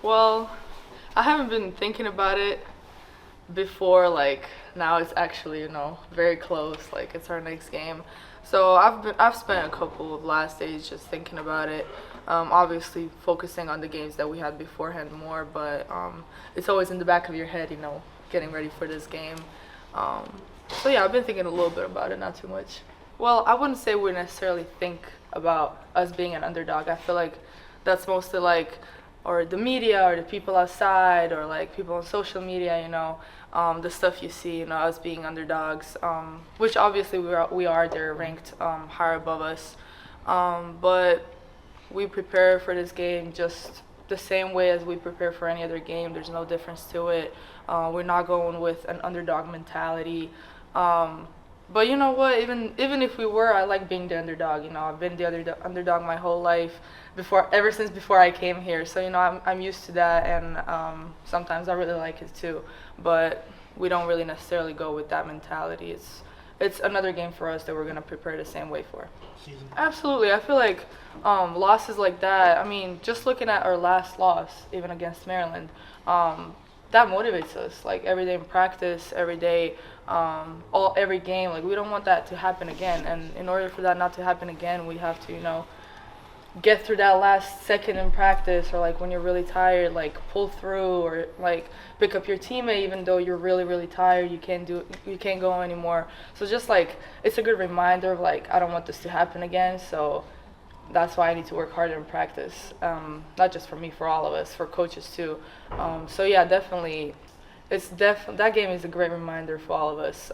Well, I haven't been thinking about it before, like now it's actually, very close, like it's our next game. So I've spent a couple of last days just thinking about it. Obviously focusing on the games that we had beforehand more, but it's always in the back of your head, getting ready for this game. Um, so yeah, I've been thinking a little bit about it, not too much. Well, I wouldn't say we necessarily think about us being an underdog. I feel like that's mostly like, or the media, or the people outside, or like people on social media, the stuff you see, us being underdogs, which obviously we are. They're ranked higher above us, but we prepare for this game just the same way as we prepare for any other game. There's no difference to it. We're not going with an underdog mentality. Um, but you know what? Even if we were, I like being the underdog. I've been the underdog my whole life, ever since before I came here. So I'm used to that, and sometimes I really like it too. But we don't really necessarily go with that mentality. It's another game for us that we're gonna prepare the same way for. Season. Absolutely. I feel like losses like that, I mean, just looking at our last loss, even against Maryland, that motivates us. Like every day in practice, every day, every game. Like we don't want that to happen again. And in order for that not to happen again, we have to, get through that last second in practice, or like when you're really tired, like pull through, or like pick up your teammate even though you're really really tired. You can't go anymore. So just like it's a good reminder of like I don't want this to happen again. So that's why I need to work harder in practice. Not just for me, for all of us, for coaches too. So yeah, definitely that game is a great reminder for all of us,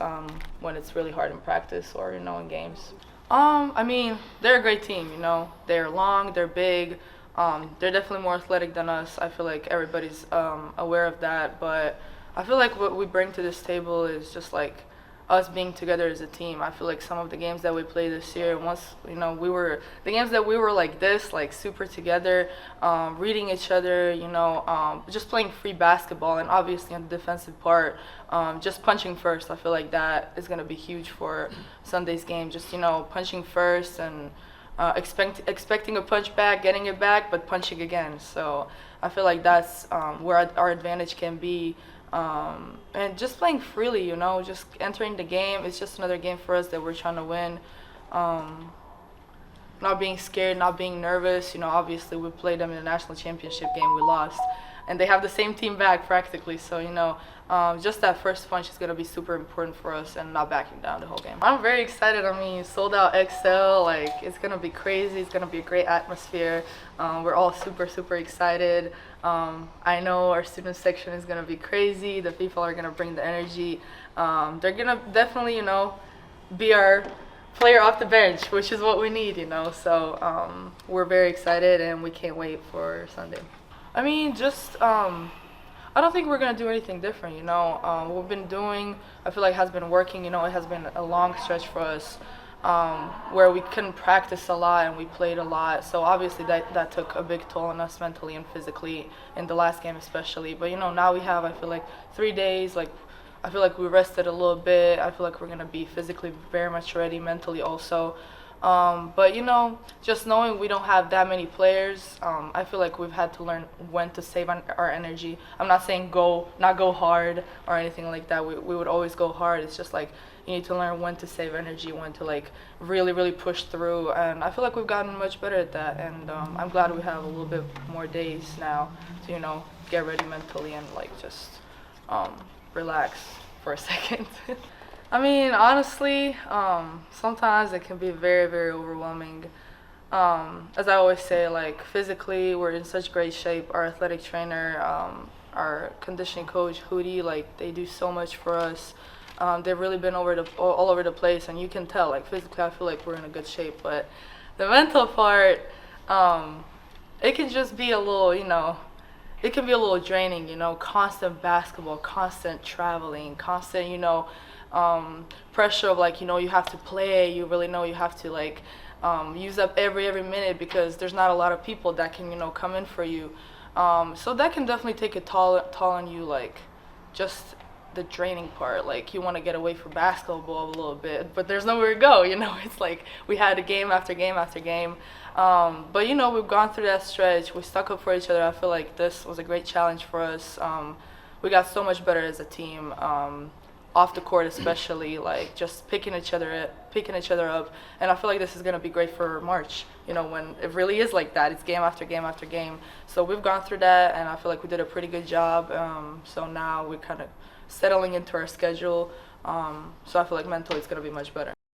when it's really hard in practice, or in games. I mean, they're a great team. They're long, they're big. They're definitely more athletic than us. I feel like everybody's aware of that, but I feel like what we bring to this table is just like us being together as a team. I feel like some of the games that we played this year, once the games that we were like this, like super together, reading each other, just playing free basketball, and obviously on the defensive part, just punching first. I feel like that is gonna be huge for Sunday's game. Just punching first, and expecting a punch back, getting it back, but punching again. So I feel like that's where our advantage can be. And just playing freely, just entering the game. It's just another game for us that we're trying to win. Not being scared, not being nervous. Obviously we played them in the national championship game, we lost, and they have the same team back practically. So just that first punch is gonna be super important for us, and not backing down the whole game. I'm very excited. I mean, sold out XL, like it's gonna be crazy. It's gonna be a great atmosphere. We're all super super excited. I know our student section is gonna be crazy. The people are gonna bring the energy. They're gonna definitely be our player off the bench, which is what we need. So we're very excited, and we can't wait for Sunday. I mean, just I don't think we're gonna do anything different. What we've been doing, I feel like has been working. It has been a long stretch for us, where we couldn't practice a lot and we played a lot. So obviously that took a big toll on us mentally and physically in the last game especially. But now we have, I feel like, 3 days. Like I feel like we rested a little bit. I feel like we're gonna be physically very much ready, mentally also. But just knowing we don't have that many players, I feel like we've had to learn when to save our energy. I'm not saying not go hard or anything like that. We would always go hard. It's just like you need to learn when to save energy, when to like really really push through. And I feel like we've gotten much better at that. And I'm glad we have a little bit more days now to get ready mentally, and like just relax for a second. I mean, honestly, sometimes it can be very, very overwhelming. As I always say, like physically, we're in such great shape. Our athletic trainer, our conditioning coach, Hootie, like they do so much for us. They've really been all over the place, and you can tell, like physically, I feel like we're in a good shape. But the mental part, it can just be a little, it can be a little draining. Constant basketball, constant traveling, constant, pressure of like you have to play. You really know you have to like use up every minute, because there's not a lot of people that can come in for you. So that can definitely take a toll on you, like just the draining part. Like you want to get away from basketball a little bit, but there's nowhere to go. It's like we had a game after game after game. But we've gone through that stretch. We stuck up for each other. I feel like this was a great challenge for us. We got so much better as a team. Off the court especially, like just picking each other up, and I feel like this is gonna be great for March. When it really is like that, it's game after game after game. So we've gone through that, and I feel like we did a pretty good job. So now we're kind of settling into our schedule. So I feel like mentally it's gonna be much better.